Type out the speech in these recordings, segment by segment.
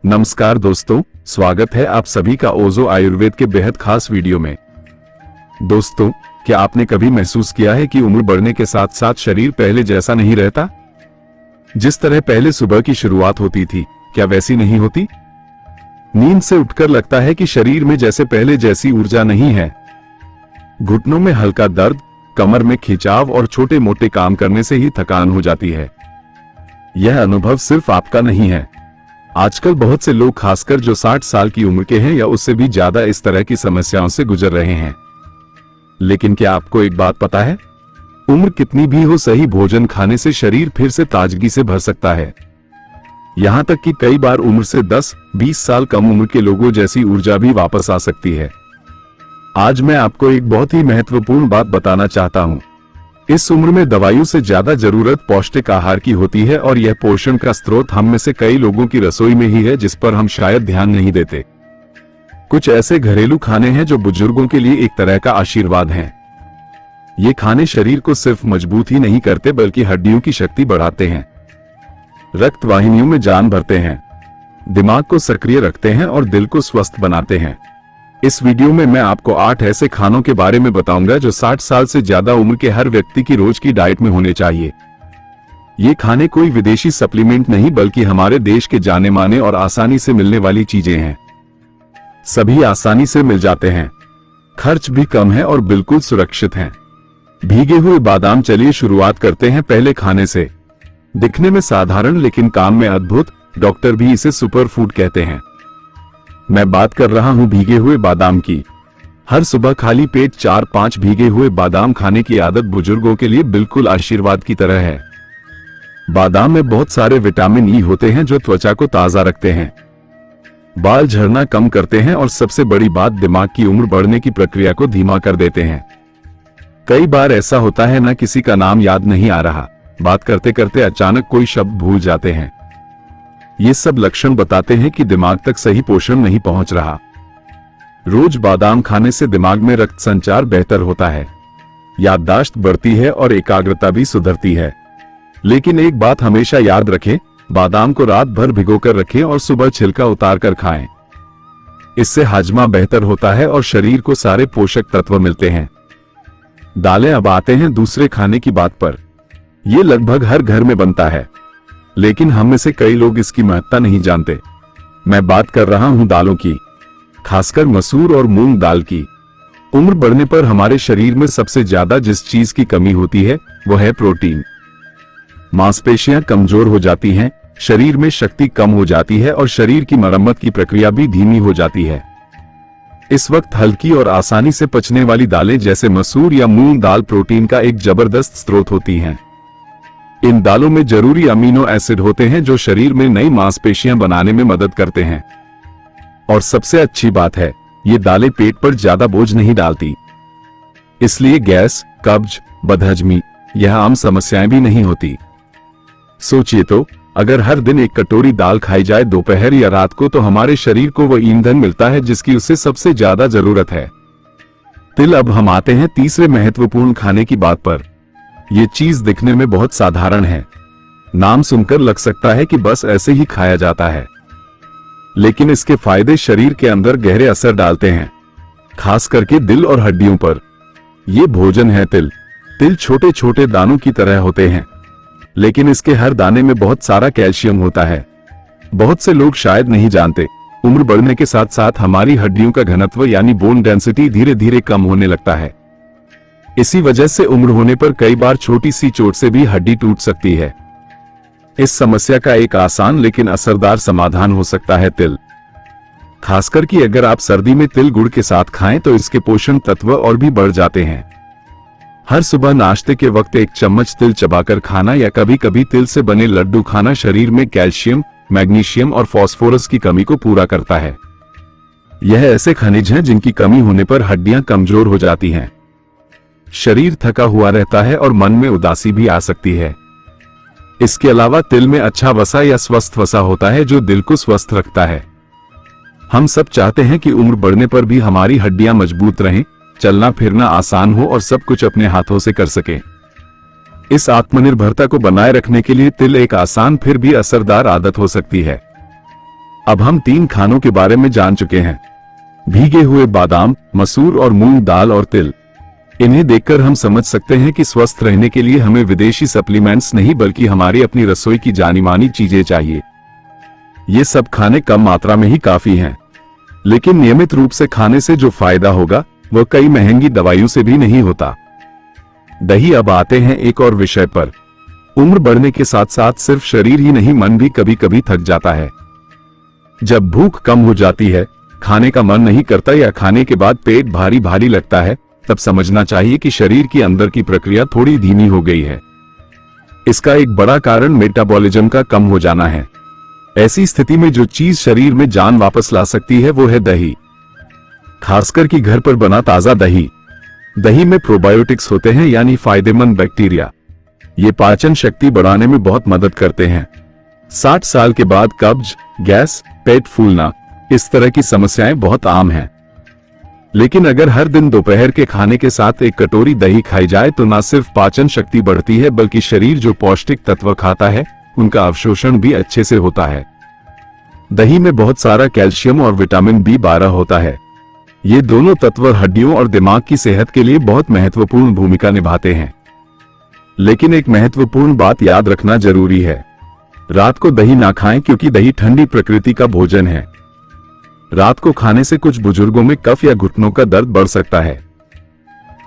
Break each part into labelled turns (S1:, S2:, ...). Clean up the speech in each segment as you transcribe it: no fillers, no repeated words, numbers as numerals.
S1: नमस्कार दोस्तों, स्वागत है आप सभी का ओजो आयुर्वेद के बेहद खास वीडियो में। दोस्तों, क्या आपने कभी महसूस किया है कि उम्र बढ़ने के साथ साथ शरीर पहले जैसा नहीं रहता? जिस तरह पहले सुबह की शुरुआत होती थी, क्या वैसी नहीं होती? नींद से उठकर लगता है कि शरीर में जैसे पहले जैसी ऊर्जा नहीं है। घुटनों में हल्का दर्द, कमर में खिंचाव और छोटे मोटे काम करने से ही थकान हो जाती है। यह अनुभव सिर्फ आपका नहीं है। आजकल बहुत से लोग, खासकर जो 60 साल की उम्र के हैं या उससे भी ज्यादा, इस तरह की समस्याओं से गुजर रहे हैं। लेकिन क्या आपको एक बात पता है? उम्र कितनी भी हो, सही भोजन खाने से शरीर फिर से ताजगी से भर सकता है। यहां तक कि कई बार उम्र से 10-20 साल कम उम्र के लोगों जैसी ऊर्जा भी वापस आ सकती है। आज मैं आपको एक बहुत ही महत्वपूर्ण बात बताना चाहता हूं। इस उम्र में दवाइयों से ज्यादा जरूरत पौष्टिक आहार की होती है, और यह पोषण का स्रोत हम में से कई लोगों की रसोई में ही है, जिस पर हम शायद ध्यान नहीं देते। कुछ ऐसे घरेलू खाने हैं जो बुजुर्गों के लिए एक तरह का आशीर्वाद हैं। ये खाने शरीर को सिर्फ मजबूत ही नहीं करते, बल्कि हड्डियों की शक्ति बढ़ाते हैं, रक्त वाहिनियों में जान भरते हैं, दिमाग को सक्रिय रखते हैं और दिल को स्वस्थ बनाते हैं। इस वीडियो में मैं आपको 8 ऐसे खानों के बारे में बताऊंगा जो 60 साल से ज्यादा उम्र के हर व्यक्ति की रोज की डाइट में होने चाहिए। ये खाने कोई विदेशी सप्लीमेंट नहीं, बल्कि हमारे देश के जाने माने और आसानी से मिलने वाली चीजें हैं। सभी आसानी से मिल जाते हैं, खर्च भी कम है और बिल्कुल सुरक्षित हैं। भीगे हुए बादाम। चलिए शुरुआत करते हैं पहले खाने से। दिखने में साधारण लेकिन काम में अद्भुत। डॉक्टर भी इसे सुपर फूड कहते हैं। मैं बात कर रहा हूं भीगे हुए बादाम की। हर सुबह खाली पेट 4-5 भीगे हुए बादाम खाने की आदत बुजुर्गों के लिए बिल्कुल आशीर्वाद की तरह है। बादाम में बहुत सारे विटामिन ई होते हैं जो त्वचा को ताजा रखते हैं, बाल झड़ना कम करते हैं और सबसे बड़ी बात, दिमाग की उम्र बढ़ने की प्रक्रिया को धीमा कर देते हैं। कई बार ऐसा होता है ना, किसी का नाम याद नहीं आ रहा, बात करते करते अचानक कोई शब्द भूल जाते हैं। ये सब लक्षण बताते हैं कि दिमाग तक सही पोषण नहीं पहुंच रहा। रोज बादाम खाने से दिमाग में रक्त संचार बेहतर होता है, याददाश्त बढ़ती है और एकाग्रता भी सुधरती है। लेकिन एक बात हमेशा याद रखें, बादाम को रात भर भिगोकर रखें और सुबह छिलका उतारकर खाएं। इससे हाजमा बेहतर होता है और शरीर को सारे पोषक तत्व मिलते हैं। दालें। अब आते हैं दूसरे खाने की बात पर। यह लगभग हर घर में बनता है, लेकिन हम में से कई लोग इसकी महत्ता नहीं जानते। मैं बात कर रहा हूं दालों की, खासकर मसूर और मूंग दाल की। उम्र बढ़ने पर हमारे शरीर में सबसे ज्यादा जिस चीज की कमी होती है वो है प्रोटीन। मांसपेशियां कमजोर हो जाती हैं, शरीर में शक्ति कम हो जाती है और शरीर की मरम्मत की प्रक्रिया भी धीमी हो जाती है। इस वक्त हल्की और आसानी से पचने वाली दालें जैसे मसूर या मूंग दाल प्रोटीन का एक जबरदस्त स्रोत होती हैं। इन दालों में जरूरी अमीनो एसिड होते हैं जो शरीर में नई मांसपेशियां बनाने में मदद करते हैं। और सबसे अच्छी बात है, ये दालें पेट पर ज्यादा बोझ नहीं डालती, इसलिए गैस, कब्ज, बदहजमी यह आम समस्याएं भी नहीं होती। सोचिए तो, अगर हर दिन एक कटोरी दाल खाई जाए दोपहर या रात को, तो हमारे शरीर को वह ईंधन मिलता है जिसकी उसे सबसे ज्यादा जरूरत है, तिल। अब हम आते हैं तीसरे महत्वपूर्ण खाने की बात पर। ये चीज दिखने में बहुत साधारण है, नाम सुनकर लग सकता है कि बस ऐसे ही खाया जाता है, लेकिन इसके फायदे शरीर के अंदर गहरे असर डालते हैं, खास करके दिल और हड्डियों पर। ये भोजन है तिल। तिल छोटे छोटे दानों की तरह होते हैं, लेकिन इसके हर दाने में बहुत सारा कैल्शियम होता है। बहुत से लोग शायद नहीं जानते, उम्र बढ़ने के साथ साथ हमारी हड्डियों का घनत्व यानी बोन डेंसिटी धीरे धीरे कम होने लगता है। इसी वजह से उम्र होने पर कई बार छोटी सी चोट से भी हड्डी टूट सकती है। इस समस्या का एक आसान लेकिन असरदार समाधान हो सकता है तिल। खासकर कि अगर आप सर्दी में तिल गुड़ के साथ खाएं तो इसके पोषण तत्व और भी बढ़ जाते हैं। हर सुबह नाश्ते के वक्त 1 चम्मच तिल चबाकर खाना या कभी कभी तिल से बने लड्डू खाना शरीर में कैल्शियम, मैग्नीशियम और फास्फोरस की कमी को पूरा करता है। यह ऐसे खनिज हैं जिनकी कमी होने पर हड्डियां कमजोर हो जाती हैं, शरीर थका हुआ रहता है और मन में उदासी भी आ सकती है। इसके अलावा तिल में अच्छा वसा या स्वस्थ वसा होता है जो दिल को स्वस्थ रखता है। हम सब चाहते हैं कि उम्र बढ़ने पर भी हमारी हड्डियां मजबूत रहें, चलना फिरना आसान हो और सब कुछ अपने हाथों से कर सके। इस आत्मनिर्भरता को बनाए रखने के लिए तिल एक आसान फिर भी असरदार आदत हो सकती है। अब हम 3 खानों के बारे में जान चुके हैं। भीगे हुए बादाम, मसूर और मूंग दाल और तिल। इन्हें देखकर हम समझ सकते हैं कि स्वस्थ रहने के लिए हमें विदेशी सप्लीमेंट्स नहीं बल्कि हमारी अपनी रसोई की जानी मानी चीजें चाहिए। ये सब खाने कम मात्रा में ही काफी हैं, लेकिन नियमित रूप से खाने से जो फायदा होगा वह कई महंगी दवाइयों से भी नहीं होता। दही। अब आते हैं एक और विषय पर। उम्र बढ़ने के साथ साथ सिर्फ शरीर ही नहीं, मन भी कभी कभी थक जाता है। जब भूख कम हो जाती है, खाने का मन नहीं करता या खाने के बाद पेट भारी भारी लगता है, तब समझना चाहिए कि शरीर के अंदर की प्रक्रिया थोड़ी धीमी हो गई है। इसका एक बड़ा कारण मेटाबॉलिज्म का कम हो जाना है। ऐसी स्थिति में जो चीज शरीर में जान वापस ला सकती है वो है दही, खासकर कि घर पर बना ताजा दही। दही में प्रोबायोटिक्स होते हैं, यानी फायदेमंद बैक्टीरिया। ये पाचन शक्ति बढ़ाने में बहुत मदद करते हैं। 60 साल के बाद कब्ज, गैस, पेट फूलना, इस तरह की समस्याएं बहुत आम हैं। लेकिन अगर हर दिन दोपहर के खाने के साथ एक कटोरी दही खाई जाए तो न सिर्फ पाचन शक्ति बढ़ती है बल्कि शरीर जो पौष्टिक तत्व खाता है उनका अवशोषण भी अच्छे से होता है। दही में बहुत सारा कैल्शियम और विटामिन B12 होता है। ये दोनों तत्व हड्डियों और दिमाग की सेहत के लिए बहुत महत्वपूर्ण भूमिका निभाते हैं। लेकिन एक महत्वपूर्ण बात याद रखना जरूरी है। रात को दही ना खाएं क्योंकि दही ठंडी प्रकृति का भोजन है। रात को खाने से कुछ बुजुर्गों में कफ या घुटनों का दर्द बढ़ सकता है।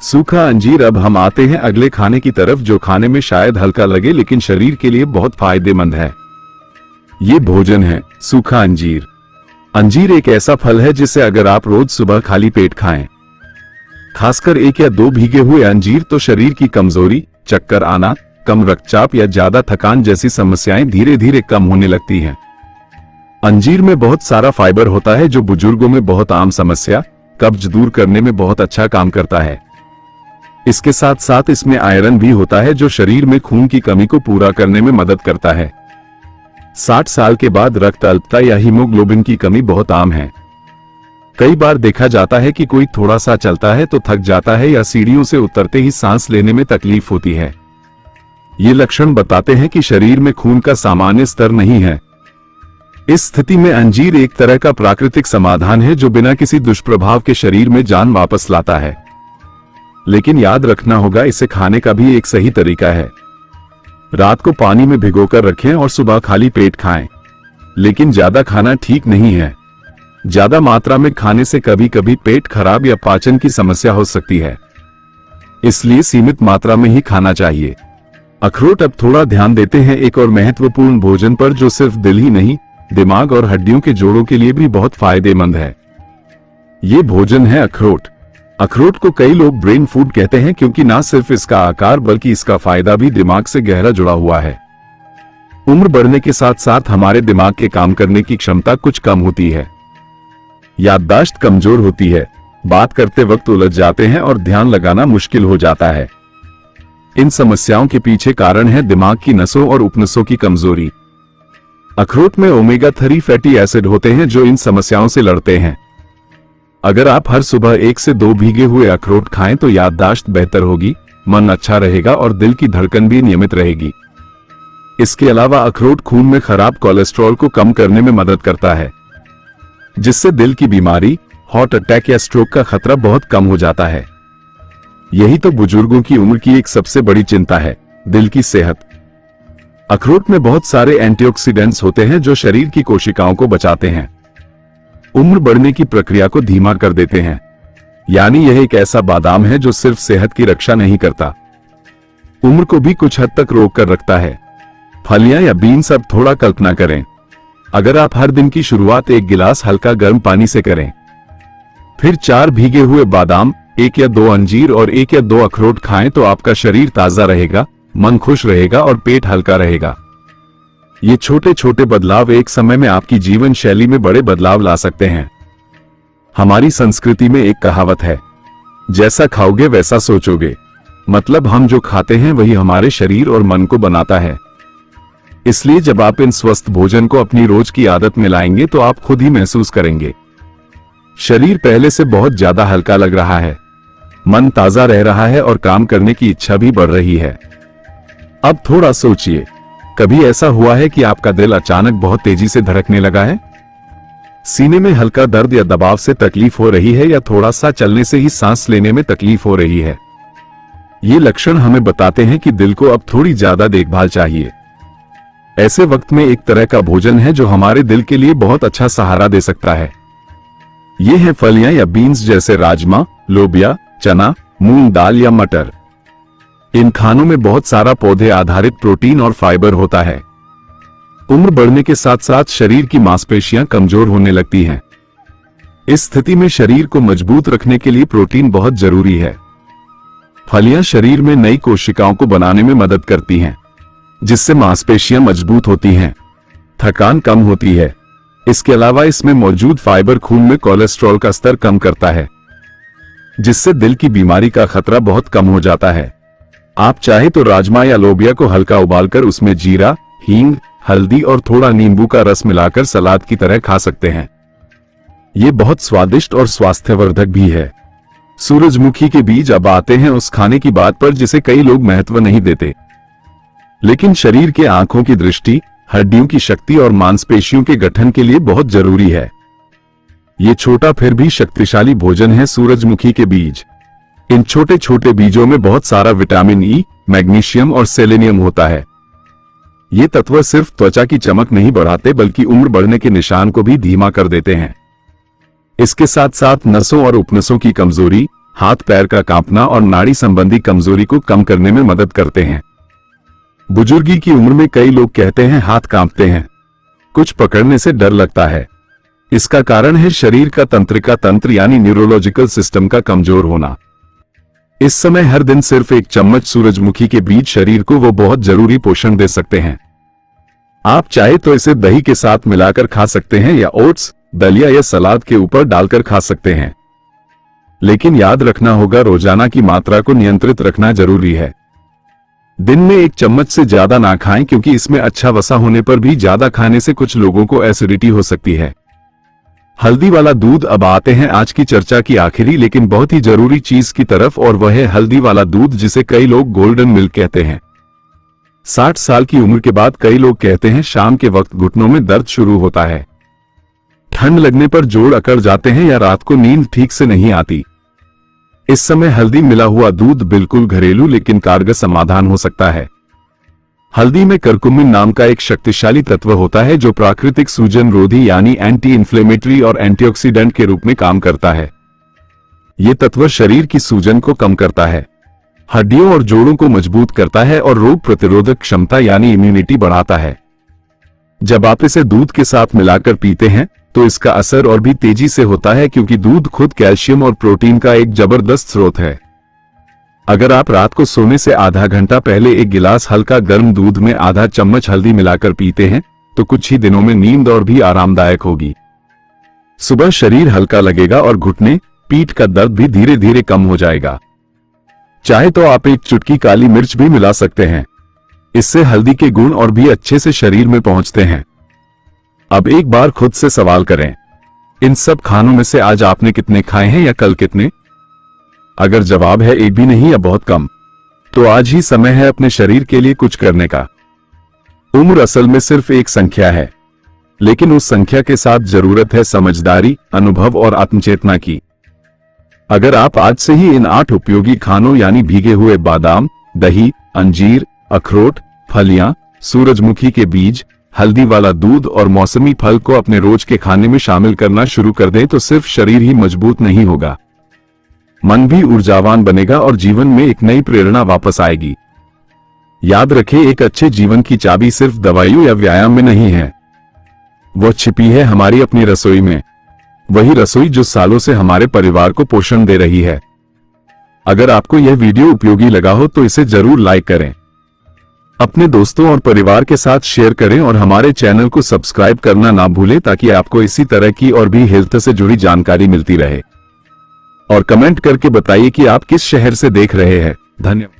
S1: सूखा अंजीर। अब हम आते हैं अगले खाने की तरफ जो खाने में शायद हल्का लगे लेकिन शरीर के लिए बहुत फायदेमंद है। ये भोजन है सूखा अंजीर। अंजीर एक ऐसा फल है जिसे अगर आप रोज सुबह खाली पेट खाएं, खासकर 1 या 2 भीगे हुए अंजीर, तो शरीर की कमजोरी, चक्कर आना, कम रक्तचाप या ज्यादा थकान जैसी समस्याएं धीरे धीरे कम होने लगती हैं। अंजीर में बहुत सारा फाइबर होता है जो बुजुर्गों में बहुत आम समस्या कब्ज दूर करने में बहुत अच्छा काम करता है। इसके साथ साथ इसमें आयरन भी होता है जो शरीर में खून की कमी को पूरा करने में मदद करता है। 60 साल के बाद रक्त अल्पता या हीमोग्लोबिन की कमी बहुत आम है। कई बार देखा जाता है कि कोई थोड़ा सा चलता है तो थक जाता है या सीढ़ियों से उतरते ही सांस लेने में तकलीफ होती है। ये लक्षण बताते हैं कि शरीर में खून का सामान्य स्तर नहीं है। इस स्थिति में अंजीर एक तरह का प्राकृतिक समाधान है जो बिना किसी दुष्प्रभाव के शरीर में जान वापस लाता है। लेकिन याद रखना होगा, इसे खाने का भी एक सही तरीका है। रात को पानी में भिगोकर रखें और सुबह खाली पेट खाएं। लेकिन ज्यादा खाना ठीक नहीं है। ज्यादा मात्रा में खाने से कभी कभी पेट खराब या पाचन की समस्या हो सकती है, इसलिए सीमित मात्रा में ही खाना चाहिए। अखरोट। अब थोड़ा ध्यान देते हैं एक और महत्वपूर्ण भोजन पर जो सिर्फ दिल ही नहीं, दिमाग और हड्डियों के जोड़ों के लिए भी बहुत फायदेमंद है। ये भोजन है अखरोट। अखरोट को कई लोग ब्रेन फूड कहते हैं क्योंकि ना सिर्फ इसका आकार बल्कि इसका फायदा भी दिमाग से गहरा जुड़ा हुआ है। उम्र बढ़ने के साथ साथ हमारे दिमाग के काम करने की क्षमता कुछ कम होती है। याददाश्त कमजोर होती है, बात करते वक्त उलझ जाते हैं और ध्यान लगाना मुश्किल हो जाता है। इन समस्याओं के पीछे कारण है दिमाग की नसों और उपनसों की कमजोरी। अखरोट में ओमेगा 3 फैटी एसिड होते हैं जो इन समस्याओं से लड़ते हैं। अगर आप हर सुबह 1 से 2 भीगे हुए अखरोट खाएं तो याददाश्त बेहतर होगी, मन अच्छा रहेगा और दिल की धड़कन भी नियमित रहेगी। इसके अलावा अखरोट खून में खराब कोलेस्ट्रॉल को कम करने में मदद करता है, जिससे दिल की बीमारी, हार्ट अटैक या स्ट्रोक का खतरा बहुत कम हो जाता है। यही तो बुजुर्गों की उम्र की एक सबसे बड़ी चिंता है, दिल की सेहत। अखरोट में बहुत सारे एंटीऑक्सीडेंट्स होते हैं जो शरीर की कोशिकाओं को बचाते हैं, उम्र बढ़ने की प्रक्रिया को धीमा कर देते हैं। यानी यह एक ऐसा बादाम है जो सिर्फ सेहत की रक्षा नहीं करता, उम्र को भी कुछ हद तक रोक कर रखता है। फलियां या बीन्स। अब थोड़ा कल्पना करें, अगर आप हर दिन की शुरुआत 1 गिलास हल्का गर्म पानी से करें, फिर 4 भीगे हुए बादाम, 1 या 2 अंजीर और 1 या 2 अखरोट खाएं तो आपका शरीर ताजा रहेगा, मन खुश रहेगा और पेट हल्का रहेगा। ये छोटे छोटे बदलाव एक समय में आपकी जीवन शैली में बड़े बदलाव ला सकते हैं। हमारी संस्कृति में एक कहावत है, जैसा खाओगे वैसा सोचोगे। मतलब हम जो खाते हैं वही हमारे शरीर और मन को बनाता है। इसलिए जब आप इन स्वस्थ भोजन को अपनी रोज की आदत में लाएंगे तो आप खुद ही महसूस करेंगे, शरीर पहले से बहुत ज्यादा हल्का लग रहा है, मन ताजा रह रहा है और काम करने की इच्छा भी बढ़ रही है। अब थोड़ा सोचिए, कभी ऐसा हुआ है कि आपका दिल अचानक बहुत तेजी से धड़कने लगा है? सीने में हल्का दर्द या दबाव से तकलीफ हो रही है या थोड़ा सा चलने से ही सांस लेने में तकलीफ हो रही है, ये लक्षण हमें बताते हैं कि दिल को अब थोड़ी ज्यादा देखभाल चाहिए। ऐसे वक्त में एक तरह का भोजन है जो हमारे दिल के लिए बहुत अच्छा सहारा दे सकता है। ये है फलियां या बीन्स जैसे राजमा, लोबिया, चना, मूंग दाल या मटर। इन खानों में बहुत सारा पौधे आधारित प्रोटीन और फाइबर होता है। उम्र बढ़ने के साथ साथ शरीर की मांसपेशियां कमजोर होने लगती हैं। इस स्थिति में शरीर को मजबूत रखने के लिए प्रोटीन बहुत जरूरी है। फलियां शरीर में नई कोशिकाओं को बनाने में मदद करती हैं, जिससे मांसपेशियां मजबूत होती हैं, थकान कम होती है। इसके अलावा इसमें मौजूद फाइबर खून में कोलेस्ट्रॉल का स्तर कम करता है, जिससे दिल की बीमारी का खतरा बहुत कम हो जाता है। आप चाहे तो राजमा या लोबिया को हल्का उबालकर उसमें जीरा, हींग, हल्दी और थोड़ा नींबू का रस मिलाकर सलाद की तरह खा सकते हैं। ये बहुत स्वादिष्ट और स्वास्थ्यवर्धक भी है। सूरजमुखी के बीज अब आते हैं उस खाने की बात पर जिसे कई लोग महत्व नहीं देते, लेकिन शरीर के आंखों की दृष्टि, हड्डियों की शक्ति और मांसपेशियों के गठन के लिए बहुत जरूरी है। ये छोटा फिर भी शक्तिशाली भोजन है सूरजमुखी के बीज। इन छोटे छोटे बीजों में बहुत सारा विटामिन ई, मैग्नीशियम और सेलेनियम होता है। ये तत्व सिर्फ त्वचा की चमक नहीं बढ़ाते बल्कि उम्र बढ़ने के निशान को भी धीमा कर देते हैं। इसके साथ साथ नसों और उपनसों की कमजोरी, हाथ पैर का कांपना और नाड़ी संबंधी कमजोरी को कम करने में मदद करते हैं। बुजुर्गी की उम्र में कई लोग कहते हैं हाथ कांपते हैं, कुछ पकड़ने से डर लगता है। इसका कारण है शरीर का तंत्रिका तंत्र यानी न्यूरोलॉजिकल सिस्टम का कमजोर होना। इस समय हर दिन सिर्फ एक चम्मच सूरजमुखी के बीज शरीर को वो बहुत जरूरी पोषण दे सकते हैं। आप चाहे तो इसे दही के साथ मिलाकर खा सकते हैं या ओट्स, दलिया या सलाद के ऊपर डालकर खा सकते हैं। लेकिन याद रखना होगा, रोजाना की मात्रा को नियंत्रित रखना जरूरी है। दिन में एक चम्मच से ज्यादा ना खाएं क्योंकि इसमें अच्छा वसा होने पर भी ज्यादा खाने से कुछ लोगों को एसिडिटी हो सकती है। हल्दी वाला दूध। अब आते हैं आज की चर्चा की आखिरी लेकिन बहुत ही जरूरी चीज की तरफ, और वह है हल्दी वाला दूध, जिसे कई लोग गोल्डन मिल्क कहते हैं। 60 साल की उम्र के बाद कई लोग कहते हैं शाम के वक्त घुटनों में दर्द शुरू होता है, ठंड लगने पर जोड़ अकड़ जाते हैं या रात को नींद ठीक से नहीं आती। इस समय हल्दी मिला हुआ दूध बिल्कुल घरेलू लेकिन कारगर समाधान हो सकता है। हल्दी में करकुमिन नाम का एक शक्तिशाली तत्व होता है जो प्राकृतिक सूजन रोधी यानी एंटी इन्फ्लेमेटरी और एंटीऑक्सीडेंट के रूप में काम करता है। ये तत्व शरीर की सूजन को कम करता है, हड्डियों और जोड़ों को मजबूत करता है और रोग प्रतिरोधक क्षमता यानी इम्यूनिटी बढ़ाता है। जब आप इसे दूध के साथ मिलाकर पीते हैं तो इसका असर और भी तेजी से होता है क्योंकि दूध खुद कैल्शियम और प्रोटीन का एक जबरदस्त स्रोत है। अगर आप रात को सोने से आधा घंटा पहले एक गिलास हल्का गर्म दूध में आधा चम्मच हल्दी मिलाकर पीते हैं तो कुछ ही दिनों में नींद और भी आरामदायक होगी। सुबह शरीर हल्का लगेगा और घुटने, पीठ का दर्द भी धीरे धीरे कम हो जाएगा। चाहे तो आप एक चुटकी काली मिर्च भी मिला सकते हैं, इससे हल्दी के गुण और भी अच्छे से शरीर में पहुंचते हैं। अब एक बार खुद से सवाल करें, इन सब खानों में से आज आपने कितने खाए हैं या कल कितने? अगर जवाब है एक भी नहीं या बहुत कम, तो आज ही समय है अपने शरीर के लिए कुछ करने का। उम्र असल में सिर्फ एक संख्या है, लेकिन उस संख्या के साथ जरूरत है समझदारी, अनुभव और आत्मचेतना की। अगर आप आज से ही इन 8 उपयोगी खानों यानी भीगे हुए बादाम, दही, अंजीर, अखरोट, फलियां, सूरजमुखी के बीज, हल्दी वाला दूध और मौसमी फल को अपने रोज के खाने में शामिल करना शुरू कर दें तो सिर्फ शरीर ही मजबूत नहीं होगा, मन भी ऊर्जावान बनेगा और जीवन में एक नई प्रेरणा वापस आएगी। याद रखें, एक अच्छे जीवन की चाबी सिर्फ दवाइयों या व्यायाम में नहीं है, वो छिपी है हमारी अपनी रसोई में। वही रसोई जो सालों से हमारे परिवार को पोषण दे रही है। अगर आपको यह वीडियो उपयोगी लगा हो तो इसे जरूर लाइक करें, अपने दोस्तों और परिवार के साथ शेयर करें और हमारे चैनल को सब्सक्राइब करना ना भूलें ताकि आपको इसी तरह की और भी हेल्थ से जुड़ी जानकारी मिलती रहे। और कमेंट करके बताइए कि आप किस शहर से देख रहे हैं। धन्यवाद।